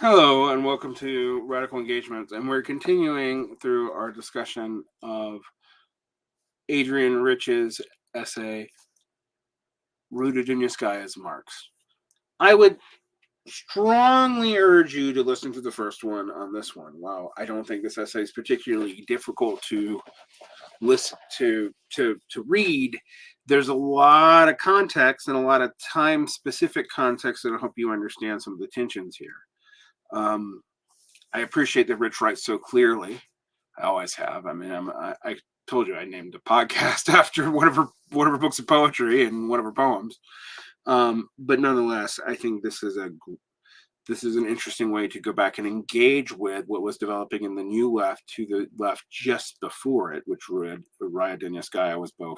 Hello and welcome to Radical Engagements, and we're continuing through our discussion of Adrienne Rich's essay, Raya Dunayevskaya's Marx. I would strongly urge you to listen to the first one on this one. While I don't think this essay is particularly difficult to listen to read, there's a lot of context and a lot of time-specific context that'll help you understand some of the tensions here. I appreciate that Rich writes so clearly. I always have. I mean, I told you I named a podcast after one of her books of poetry and one of her poems. But nonetheless, I think this is an interesting way to go back and engage with what was developing in the New Left to the left just before it, which Raya Dunayevskaya was both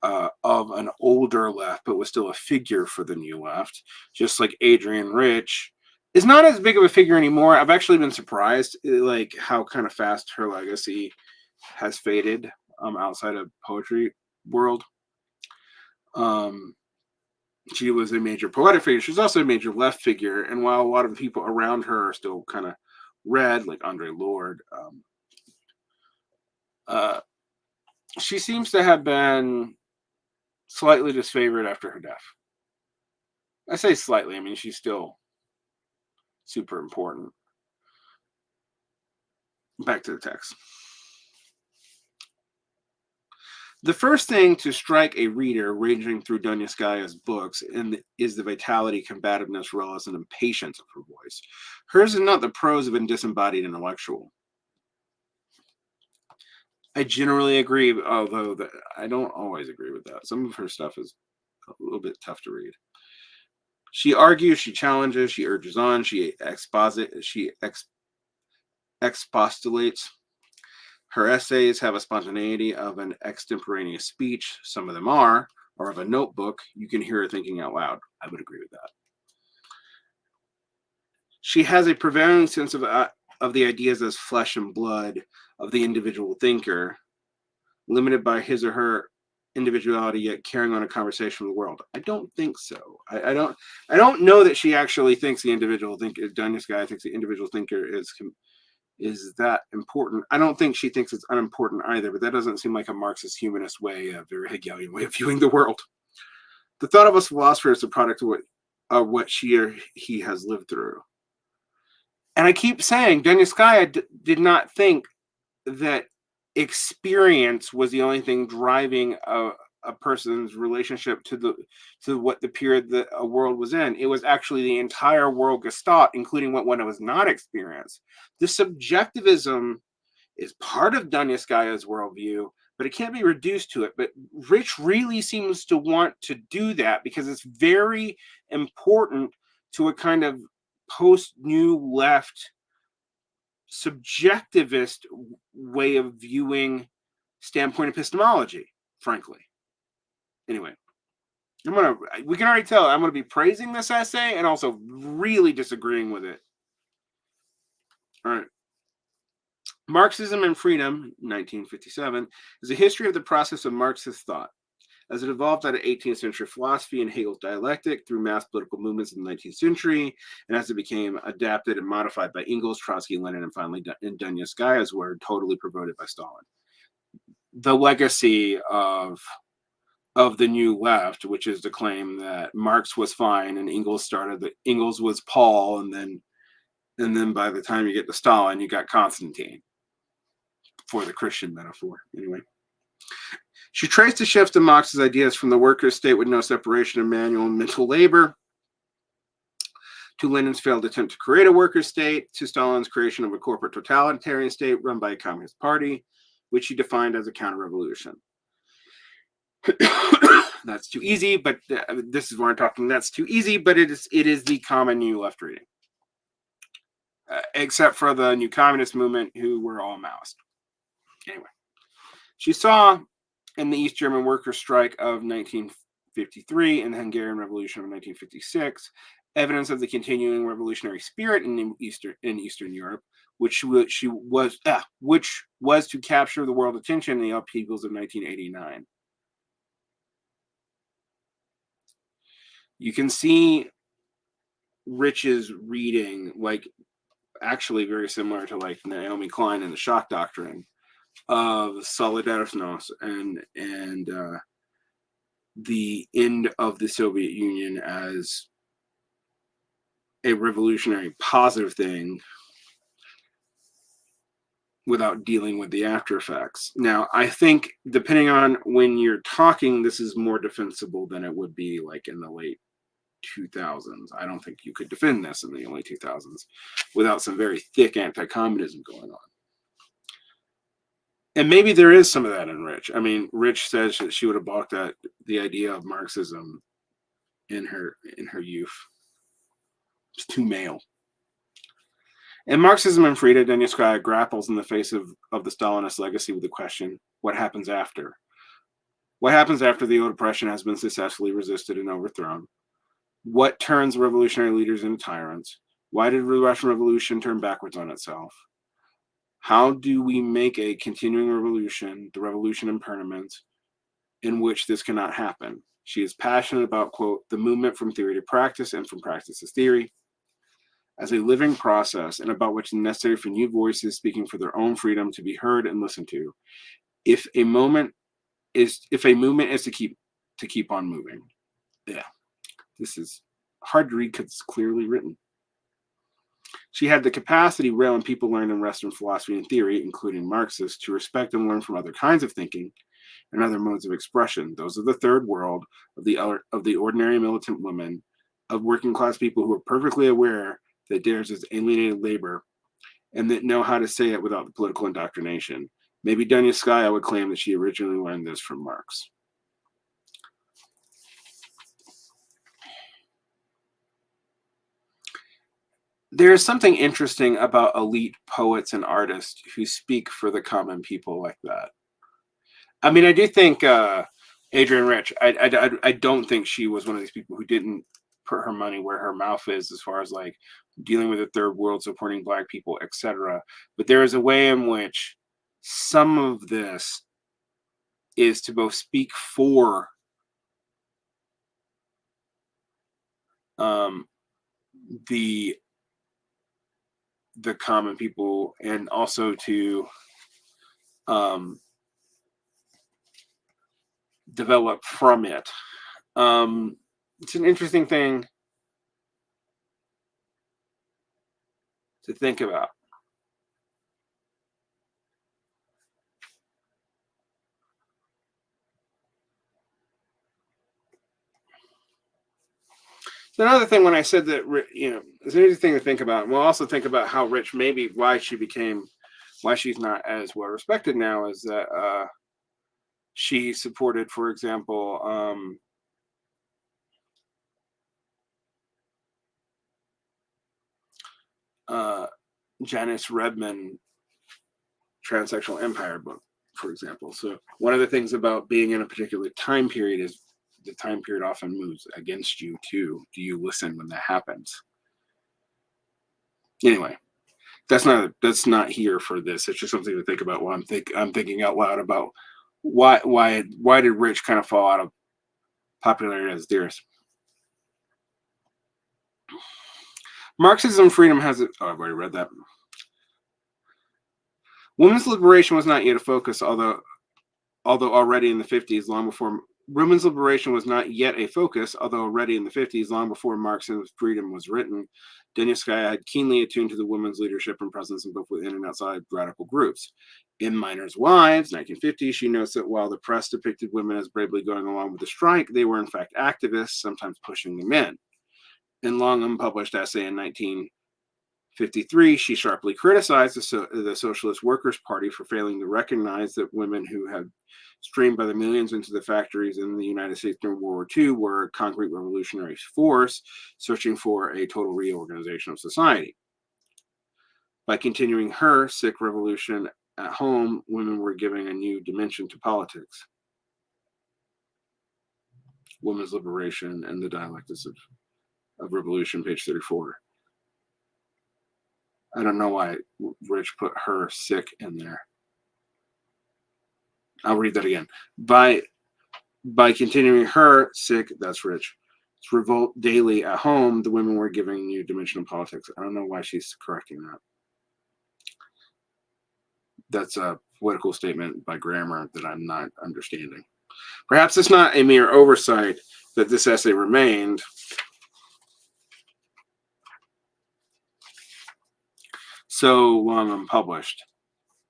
of an older left, but was still a figure for the New Left, just like Adrienne Rich is not as big of a figure anymore. I've actually been surprised, like how kind of fast her legacy has faded outside of poetry world. She was a major poetic figure. She's also a major left figure, and while a lot of the people around her are still kind of red, like Audre Lorde, she seems to have been slightly disfavored after her death. I say slightly. I mean, she's still super important. Back to the text. The first thing to strike a reader ranging through Dunayevskaya's books is the vitality, combativeness, realism, and patience of her voice. Hers is not the prose of a disembodied intellectual. I generally agree, although I don't always agree with that. Some of her stuff is a little bit tough to read. She argues, she challenges, she urges on, she expostulates. Her essays have a spontaneity of an extemporaneous speech. Some of them are, or of a notebook. You can hear her thinking out loud. I would agree with that. She has a prevailing sense of the ideas as flesh and blood of the individual thinker, limited by his or her individuality, yet carrying on a conversation with the world. I don't think so. I don't know that she actually thinks the individual thinker, Dunayevskaya thinks the individual thinker is that important. I don't think she thinks it's unimportant either, but that doesn't seem like a Marxist humanist way, a very Hegelian way of viewing the world. The thought of a philosopher is the product of what she or he has lived through. And I keep saying, Dunayevskaya did not think that experience was the only thing driving a person's relationship to what the period that a world was in. It was actually the entire world gestalt, including what one was not experienced. The subjectivism is part of Dunayevskaya's worldview, but it can't be reduced to it. But Rich really seems to want to do that because it's very important to a kind of post-New Left subjectivist way of viewing standpoint epistemology, frankly. Anyway, we can already tell I'm going to be praising this essay and also really disagreeing with it. All right. Marxism and Freedom, 1957, is a history of the process of Marxist thought, as it evolved out of 18th century philosophy and Hegel's dialectic through mass political movements in the 19th century, and as it became adapted and modified by Engels, Trotsky, Lenin, and finally in Dunayevskaya's word, totally promoted by Stalin. The legacy of the New Left, which is the claim that Marx was fine and Engels was Paul, and then by the time you get to Stalin, you got Constantine, for the Christian metaphor. Anyway. She traced the shift in Marx's ideas from the workers' state with no separation of manual and mental labor to Lenin's failed attempt to create a workers' state, to Stalin's creation of a corporate totalitarian state run by a communist party, which he defined as a counter-revolution. That's too easy, but this is where I'm talking. That's too easy, but it is the common New Left reading, except for the New Communist movement, who were all Maoist. Anyway, she saw in the East German workers' strike of 1953 and the Hungarian Revolution of 1956, evidence of the continuing revolutionary spirit in Eastern Europe, which was to capture the world attention in the upheavals of 1989. You can see Rich's reading, like actually very similar to like Naomi Klein and the shock doctrine of Solidarnosc and the end of the Soviet Union as a revolutionary positive thing without dealing with the after effects. Now, I think depending on when you're talking, this is more defensible than it would be like in the late 2000s. I don't think you could defend this in the early 2000s without some very thick anti-communism going on. And maybe there is some of that in Rich. I mean, Rich says that she would have balked at the idea of Marxism in her youth. It's too male. And Marxism and Raya Dunayevskaya grapples in the face of the Stalinist legacy with the question, what happens after? What happens after the old oppression has been successfully resisted and overthrown? What turns revolutionary leaders into tyrants? Why did the Russian Revolution turn backwards on itself? How do we make a continuing revolution, the revolution in permanence, in which this cannot happen? She is passionate about, quote, the movement from theory to practice and from practice to theory as a living process, and about which is necessary for new voices speaking for their own freedom to be heard and listened to. If a movement is to keep on moving. Yeah. This is hard to read because it's clearly written. She had the capacity, when people learned in Western philosophy and theory, including Marxists, to respect and learn from other kinds of thinking and other modes of expression. Those of the third world, of the ordinary militant women, of working class people who are perfectly aware that theirs is alienated labor and that know how to say it without the political indoctrination. Maybe Dunayevskaya would claim that she originally learned this from Marx. There is something interesting about elite poets and artists who speak for the common people like that. I mean, I do think Adrienne Rich, I don't think she was one of these people who didn't put her money where her mouth is as far as like dealing with the third world, supporting Black people, etc. But there is a way in which some of this is to both speak for the common people and also to develop from it. It's an interesting thing to think about. So another thing, when I said that, it's an interesting thing to think about. And we'll also think about how Rich, maybe why she's not as well respected now, is that she supported, for example, Janice Redmond Transsexual Empire book, for example. So one of the things about being in a particular time period is the time period often moves against you too. Do you listen when that happens? Anyway, that's not here for this. It's just something to think about while I'm thinking out loud about why did Rich kind of fall out of popularity as theorist. Marxism freedom has it. Oh, I've already read that. Women's liberation was not yet a focus, although already in the 50s, long before women's liberation was not yet a focus, although already in the 50s, long before Marxism's freedom was written, Dunayevskaya had keenly attuned to the women's leadership and presence in both within and outside radical groups. In Miners' Wives, 1950, she notes that while the press depicted women as bravely going along with the strike, they were in fact activists, sometimes pushing the men. In long unpublished essay in 1953, she sharply criticized the Socialist Workers' Party for failing to recognize that women who had streamed by the millions into the factories in the United States during World War II were a concrete revolutionary force searching for a total reorganization of society. By continuing her sick revolution at home, women were giving a new dimension to politics. Women's Liberation and the Dialectics of Revolution, page 34. I don't know why Rich put her sick in there. I'll read that again. By continuing her sick, that's Rich. revolt daily at home. The women were giving you dimensional politics. I don't know why she's correcting that. That's a political statement by grammar that I'm not understanding. Perhaps it's not a mere oversight that this essay remained. So long unpublished.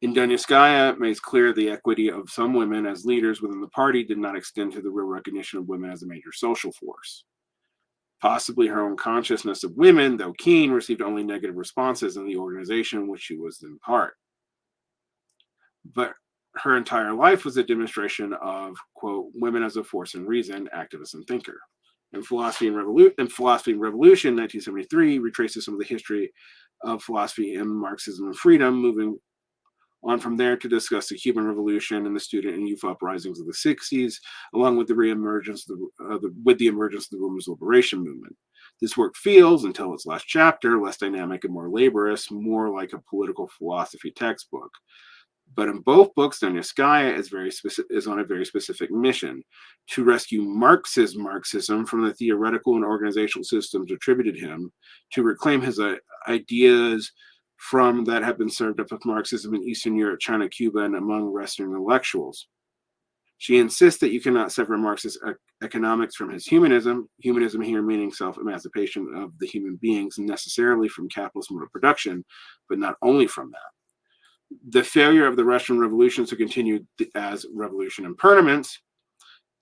In Dunayevskaya makes clear the equity of some women as leaders within the party did not extend to the real recognition of women as a major social force. Possibly her own consciousness of women, though keen, received only negative responses in the organization which she was in part. But her entire life was a demonstration of, quote, women as a force and reason, activist and thinker. In Philosophy and Revolution, 1973, retraces some of the history of philosophy and Marxism and freedom, moving on from there to discuss the Cuban Revolution and the student and youth uprisings of the 60s, along with the emergence of the women's liberation movement. This work feels, until its last chapter, less dynamic and more laborious, more like a political philosophy textbook. But in both books, Dunayevskaya is on a very specific mission: to rescue Marxism from the theoretical and organizational systems attributed him, to reclaim his ideas from that have been served up with Marxism in Eastern Europe, China, Cuba, and among Western intellectuals. She insists that you cannot separate Marxist economics from his humanism, humanism here meaning self-emancipation of the human beings necessarily from capitalist mode of production, but not only from that. The failure of the Russian Revolution to continue as revolution and permanence,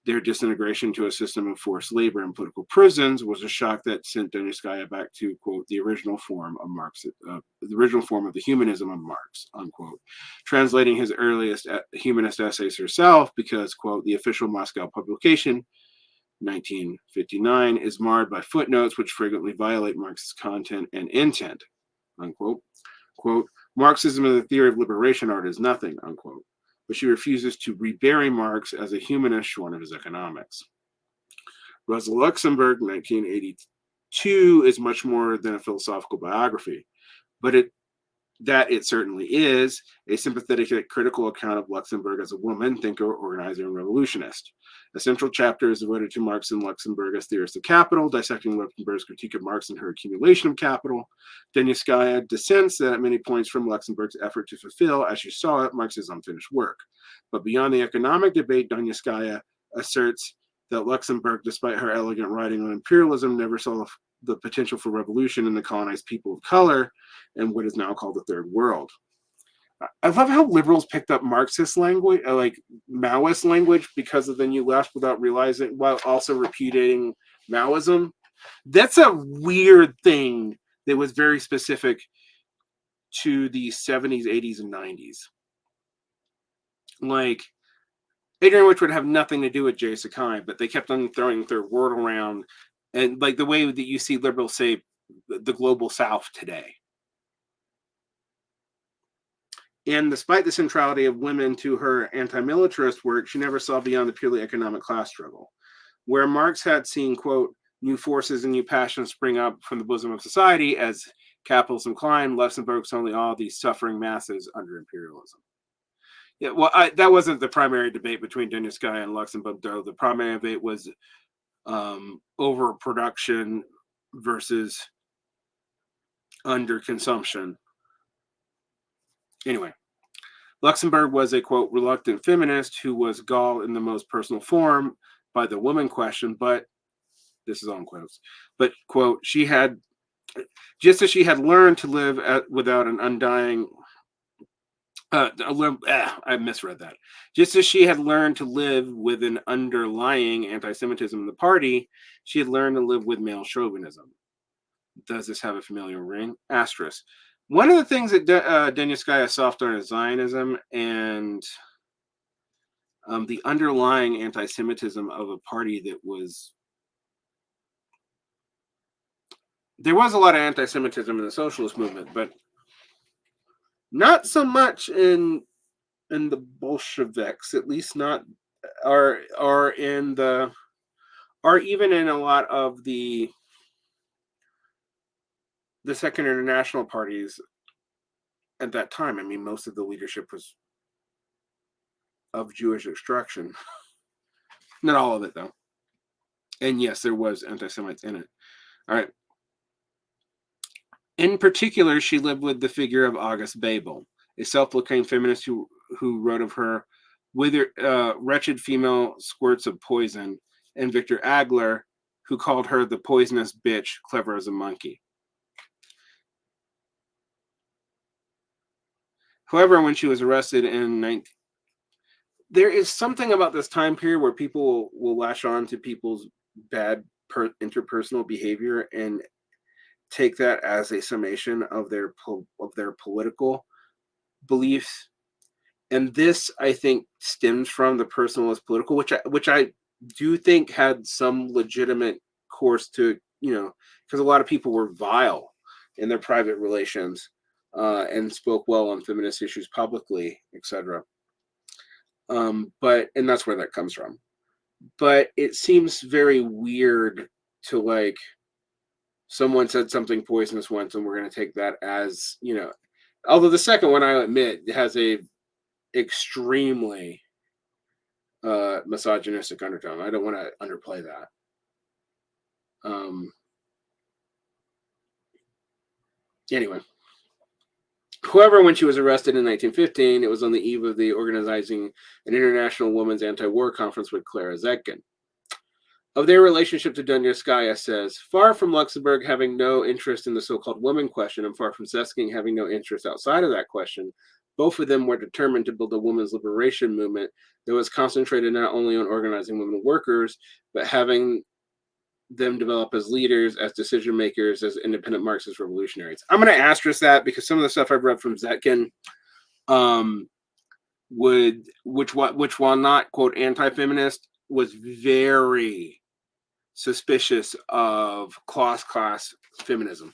their disintegration to a system of forced labor and political prisons, was a shock that sent Dunayevskaya back to, quote, the original form of Marx, the original form of the humanism of Marx, unquote, translating his earliest humanist essays herself because, quote, the official Moscow publication, 1959, is marred by footnotes which frequently violate Marx's content and intent, unquote. Quote, Marxism as a theory of liberation art is nothing, unquote. But she refuses to rebury Marx as a humanist shorn of his economics. Rosa Luxemburg, 1982, is much more than a philosophical biography, but it certainly is a sympathetic yet critical account of Luxemburg as a woman, thinker, organizer, and revolutionist. A central chapter is devoted to Marx and Luxemburg as theorists of capital, dissecting Luxemburg's critique of Marx and her accumulation of capital. Dunayevskaya dissents at many points from Luxemburg's effort to fulfill, as she saw it, Marx's unfinished work. But beyond the economic debate, Dunayevskaya asserts that Luxemburg, despite her elegant writing on imperialism, never saw the potential for revolution in the colonized people of color and what is now called the Third World. I love how liberals picked up Marxist language, like Maoist language, because of the New Left without realizing, while also repudiating Maoism. That's a weird thing that was very specific to the 70s, 80s, and 90s. Like, Adrienne Rich would have nothing to do with Jay Sakai, but they kept on throwing their word around, and like the way that you see liberals say the global South today. And despite the centrality of women to her anti-militarist work, she never saw beyond the purely economic class struggle. Where Marx had seen, quote, new forces and new passions spring up from the bosom of society as capitalism climbed, Luxemburg saw only all these suffering masses under imperialism. Yeah, well, that wasn't the primary debate between Dunayevskaya and Luxemburg, though. The primary debate was overproduction versus underconsumption. Anyway, Luxemburg was a, quote, reluctant feminist who was galled in the most personal form by the woman question, but this is on quotes, but, quote, she had, just as she had learned to live without an undying, I misread that. Just as she had learned to live with an underlying anti-Semitism in the party, she had learned to live with male chauvinism. Does this have a familiar ring? Asterisk. One of the things that Dunayevskaya soft on is Zionism and the underlying anti-Semitism of a party that was... There was a lot of anti-Semitism in the socialist movement, but not so much in the Bolsheviks, at least not, or in the, or even in a lot of the Second International parties at that time. I mean, most of the leadership was of Jewish extraction. Not all of it, though. And yes, there was anti-Semites in it. All right. In particular, she lived with the figure of August Bebel, a self-proclaimed feminist who wrote of her wretched female squirts of poison, and Victor Agler, who called her the poisonous bitch, clever as a monkey. However, when she was arrested in there is something about this time period where people will latch on to people's bad interpersonal behavior and take that as a summation of their political beliefs. And this, I think, stems from the personalist political, which I do think had some legitimate course to, because a lot of people were vile in their private relations, and spoke well on feminist issues publicly, etc. And that's where that comes from. But it seems very weird to, like, someone said something poisonous once, and we're going to take that as, although the second one, I admit, has a extremely misogynistic undertone. I don't want to underplay that. Anyway, however, when she was arrested in 1915, it was on the eve of the organizing an International Women's Anti-War Conference with Clara Zetkin. Of their relationship to Dunayevskaya says, far from Luxemburg having no interest in the so-called woman question, and far from Zetkin having no interest outside of that question, both of them were determined to build a women's liberation movement that was concentrated not only on organizing women workers, but having them develop as leaders, as decision makers, as independent Marxist revolutionaries. I'm going to asterisk that because some of the stuff I've read from Zetkin which while not, quote, anti-feminist, was very suspicious of class feminism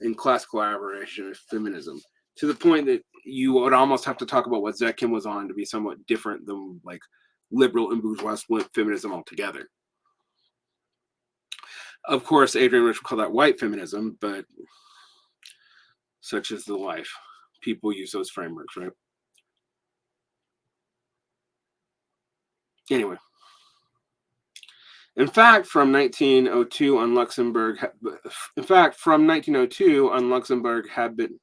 and class collaboration feminism, to the point that you would almost have to talk about what Zetkin was on to be somewhat different than, like, liberal and bourgeois feminism altogether. Of course, Adrienne Rich would call that white feminism, but such is the life. People use those frameworks, right? Anyway. In fact, from 1902 on, Luxemburg had been,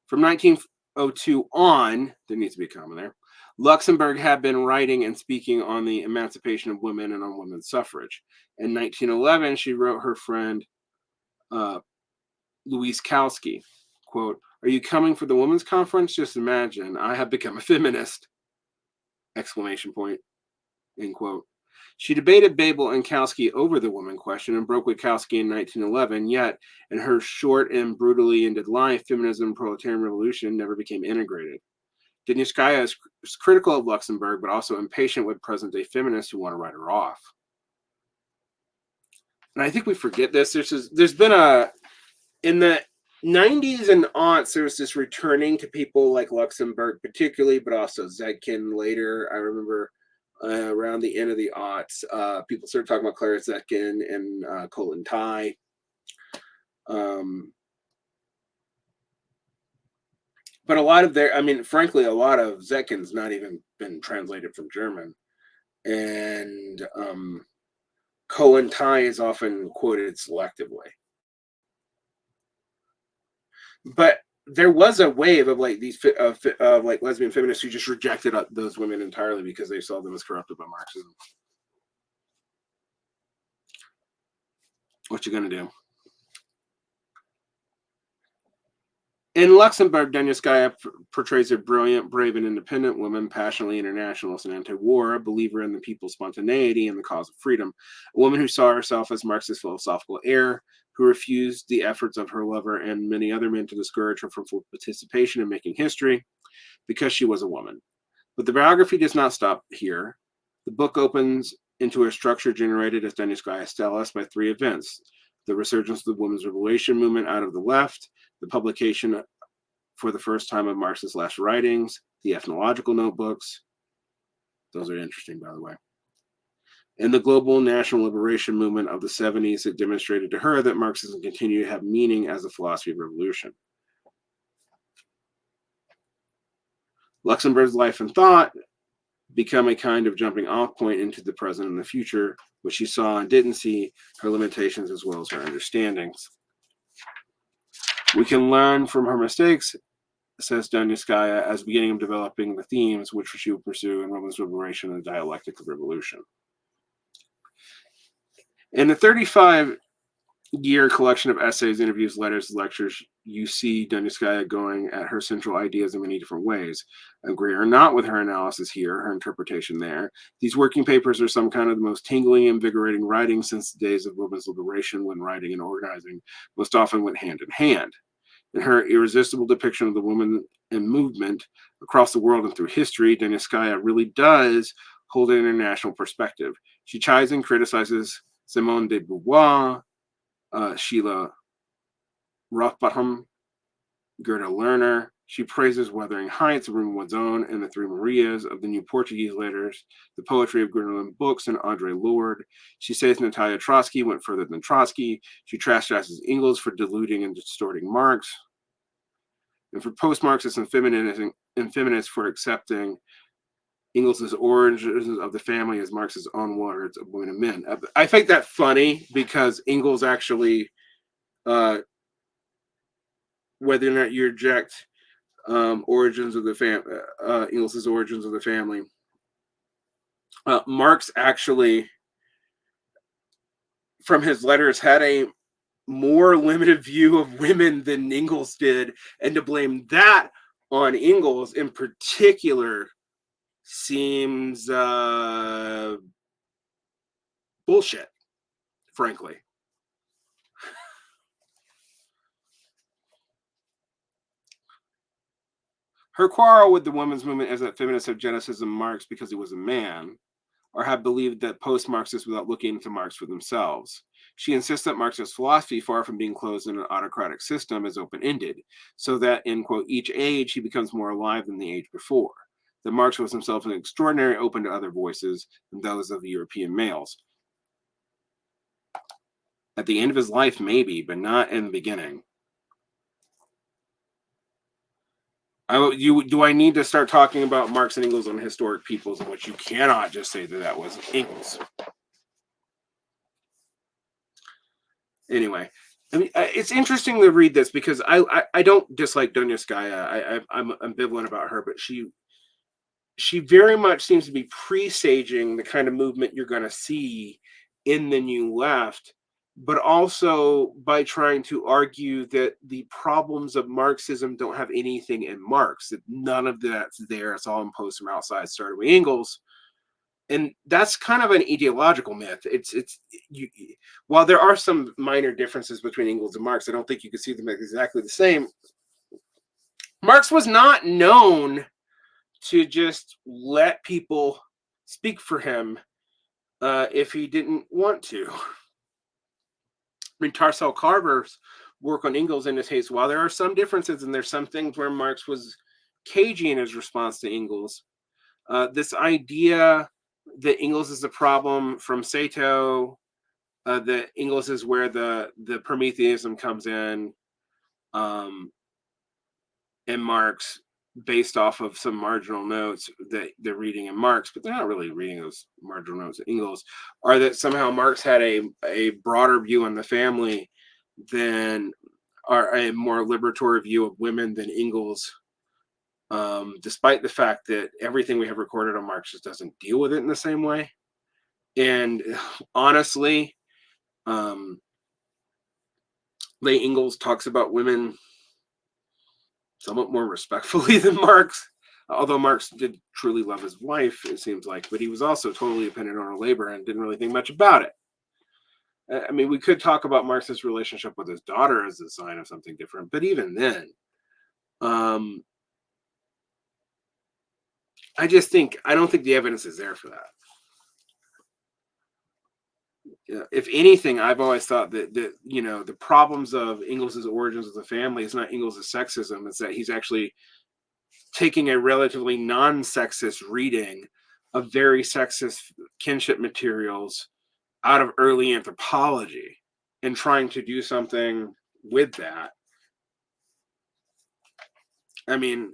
from 1902 on, there needs to be a comma there, Luxemburg had been writing and speaking on the emancipation of women and on women's suffrage. In 1911, she wrote her friend Louise Kalski, quote, "Are you coming for the women's conference? Just imagine, I have become a feminist!" Exclamation point, end quote. She debated Babel and Kalski over the woman question and broke with Kalski in 1911, yet in her short and brutally ended life, feminism and proletarian revolution never became integrated. Dunayevskaya is critical of Luxemburg, but also impatient with present-day feminists who want to write her off. And I think we forget this. There's been in the 90s and aughts, there was this returning to people like Luxemburg particularly, but also Zetkin later. I remember around the end of the aughts, people started talking about Clara Zetkin and Colin Tai. But a lot of frankly, a lot of Zetkin's not even been translated from German. And Colin Tai is often quoted selectively. But there was a wave of, like, these like lesbian feminists who just rejected those women entirely because they saw them as corrupted by Marxism. What you gonna do? In Luxemburg, Dunayevskaya portrays a brilliant, brave, and independent woman, passionately internationalist and anti-war, a believer in the people's spontaneity and the cause of freedom, a woman who saw herself as Marxist philosophical heir, who refused the efforts of her lover and many other men to discourage her from full participation in making history because she was a woman. But the biography does not stop here. The book opens into a structure generated, as Dunayevskaya tells us, by three events: the resurgence of the women's liberation movement out of the left, the publication for the first time of Marx's last writings, the ethnological notebooks. Those are interesting, by the way. And the global national liberation movement of the 70s that demonstrated to her that Marxism continued to have meaning as a philosophy of revolution. Luxemburg's life and thought become a kind of jumping off point into the present and the future, which she saw and didn't see, her limitations as well as her understandings. We can learn from her mistakes, says Dunayevskaya, as beginning of developing the themes which she will pursue in women's liberation and the dialectic of revolution. In the 35-year collection of essays, interviews, letters, lectures, you see Dunayevskaya going at her central ideas in many different ways. Agree or not with her analysis here, her interpretation there. These working papers are some kind of the most tingling, invigorating writing since the days of women's liberation, when writing and organizing most often went hand in hand. In her irresistible depiction of the woman and movement across the world and through history, Dunayevskaya really does hold an international perspective. She chides and criticizes Simone de Beauvoir, Sheila Rothbottom, Gerda Lerner. She praises Wuthering Heights, Room One's Own, and the Three Marias of the New Portuguese letters, the poetry of Gwendolyn Brooks and Audre Lorde. She says Natalia Trotsky went further than Trotsky. She chastises Engels for diluting and distorting Marx, and for post-Marxists and feminists for accepting Engels' origins of the family as Marx's own words of women and men. I think that funny because Engels actually, whether or not you reject origins of the Engels' origins of the family, Marx actually, from his letters, had a more limited view of women than Engels did, and to blame that on Engels in particular seems bullshit, frankly. Her quarrel with the women's movement is that feminists have genesis in Marx because he was a man, or have believed that post-Marxists without looking into Marx for themselves. She insists that Marxist philosophy, far from being closed in an autocratic system, is open-ended, so that in, quote, each age he becomes more alive than the age before. That Marx was himself an extraordinary open to other voices than those of the European males. At the end of his life, maybe, but not in the beginning. Do I need to start talking about Marx and Engels on historic peoples, in which you cannot just say that that was Engels? Anyway, I mean, it's interesting to read this because I don't dislike Dunayevskaya. I'm ambivalent about her, but she very much seems to be presaging the kind of movement you're going to see in the New Left, but also by trying to argue that the problems of Marxism don't have anything in Marx, that none of that's there. It's all imposed from outside, started with Engels. And that's kind of an ideological myth. While there are some minor differences between Engels and Marx, I don't think you can see them as exactly the same. Marx was not known to just let people speak for him if he didn't want to. I mean, Tarcell Carver's work on Engels in his case, while there are some differences and there's some things where Marx was cagey in his response to Engels, this idea that Engels is a problem from Sato, that Engels is where the Prometheism comes in, and Marx, based off of some marginal notes that they're reading in Marx, but they're not really reading those marginal notes of Engels, are that somehow Marx had a broader view on the family than, or a more liberatory view of women than Engels, despite the fact that everything we have recorded on Marx just doesn't deal with it in the same way. And honestly, Leigh Engels talks about women somewhat more respectfully than Marx, although Marx did truly love his wife, it seems like, but he was also totally dependent on her labor and didn't really think much about it. I mean, we could talk about Marx's relationship with his daughter as a sign of something different, but even then, I don't think the evidence is there for that. If anything, I've always thought that the problems of Engels' origins of the family is not Engels' sexism, it's that he's actually taking a relatively non-sexist reading of very sexist kinship materials out of early anthropology and trying to do something with that. I mean,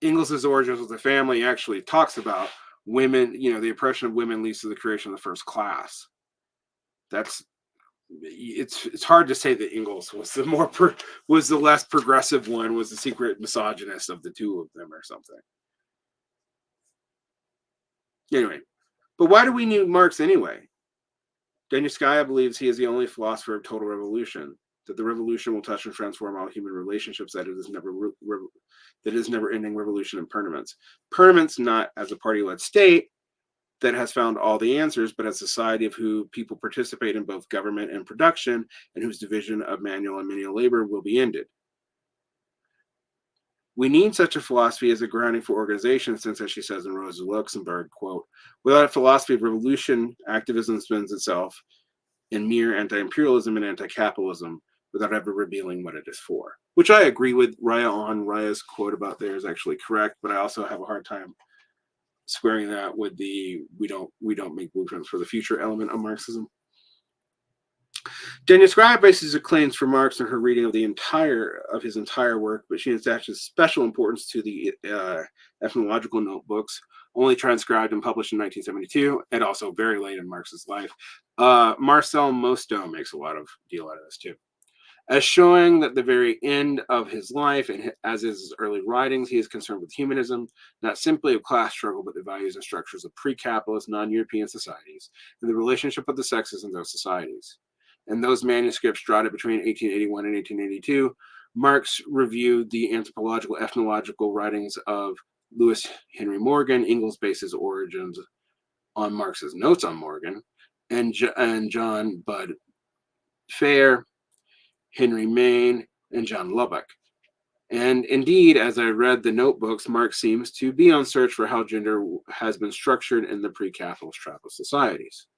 Engels' origins of the family actually talks about women, the oppression of women leads to the creation of the first class. That's it's hard to say that Engels was was the less progressive one, was the secret misogynist of the two of them or something. Anyway, but why do we need Marx anyway? Dunayevskaya believes he is the only philosopher of total revolution, that the revolution will touch and transform all human relationships, that it is never-ending revolution and permanence. Permanence not as a party-led state that has found all the answers, but as a society of who people participate in both government and production, and whose division of manual and menial labor will be ended. We need such a philosophy as a grounding for organization, since, as she says in Rosa Luxemburg, quote, without a philosophy of revolution, activism spends itself in mere anti-imperialism and anti-capitalism without ever revealing what it is for. Which I agree with Raya on. Raya's quote about there is actually correct, but I also have a hard time squaring that with the we don't make blueprints for the future element of Marxism. Dunayevskaya bases her claims for Marx in her reading of his entire work, but she attaches special importance to the ethnological notebooks, only transcribed and published in 1972, and also very late in Marx's life. Marcel Mostow makes a lot of deal out of this too. As showing that the very end of his life, and as is his early writings, he is concerned with humanism, not simply of class struggle, but the values and structures of pre-capitalist, non-European societies, and the relationship of the sexes in those societies. In those manuscripts jotted between 1881 and 1882, Marx reviewed the anthropological, ethnological writings of Lewis Henry Morgan. Engels based his origins on Marx's notes on Morgan, and John Budd Fair, Henry Maine, and John Lubbock. And indeed, as I read the notebooks, Marx seems to be on search for how gender has been structured in the pre-capitalist Trappist societies.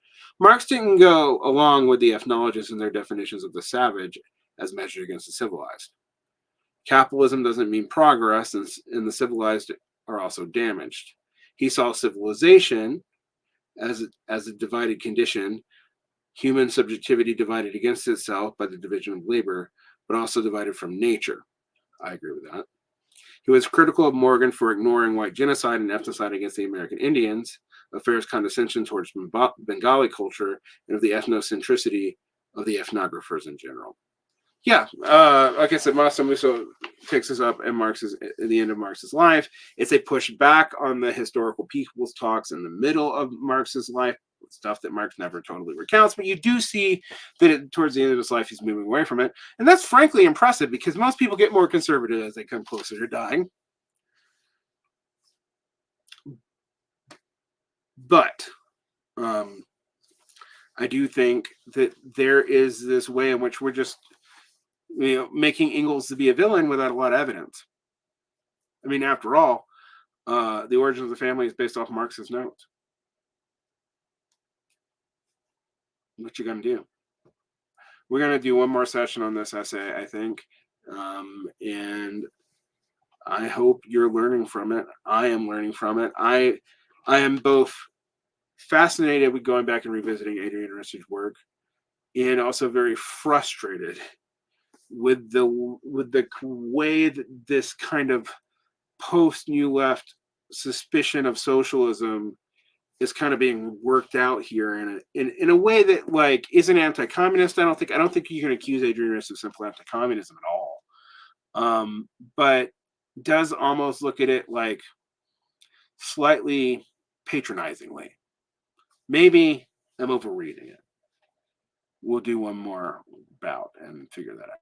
Marx didn't go along with the ethnologists in their definitions of the savage as measured against the civilized. Capitalism doesn't mean progress, and the civilized are also damaged. He saw civilization as a divided condition, human subjectivity divided against itself by the division of labor, but also divided from nature. I agree with that. He was critical of Morgan for ignoring white genocide and ethnocide against the American Indians, of Fair's condescension towards Bengali culture, and of the ethnocentricity of the ethnographers in general. Yeah, like I said, Masamuso takes us up at the end of Marx's life. It's a push back on the historical people's talks in the middle of Marx's life, stuff that Marx never totally recounts, but you do see that towards the end of his life, he's moving away from it. And that's frankly impressive, because most people get more conservative as they come closer to dying. But I do think that there is this way in which we're just making Engels to be a villain without a lot of evidence. I mean, after all, The Origin of the Family is based off Marx's notes. What you gonna do? We're gonna do one more session on this essay, I think, and I hope you're learning from it. I am learning from it. I am both fascinated with going back and revisiting Adrienne Rich's work, and also very frustrated with the way that this kind of post New Left suspicion of socialism is kind of being worked out here in a way that like isn't anti-communist. I don't think you can accuse Adrienne Rich of simple anti-communism at all. But does almost look at it like slightly patronizingly. Maybe I'm overreading it. We'll do one more bout and figure that out.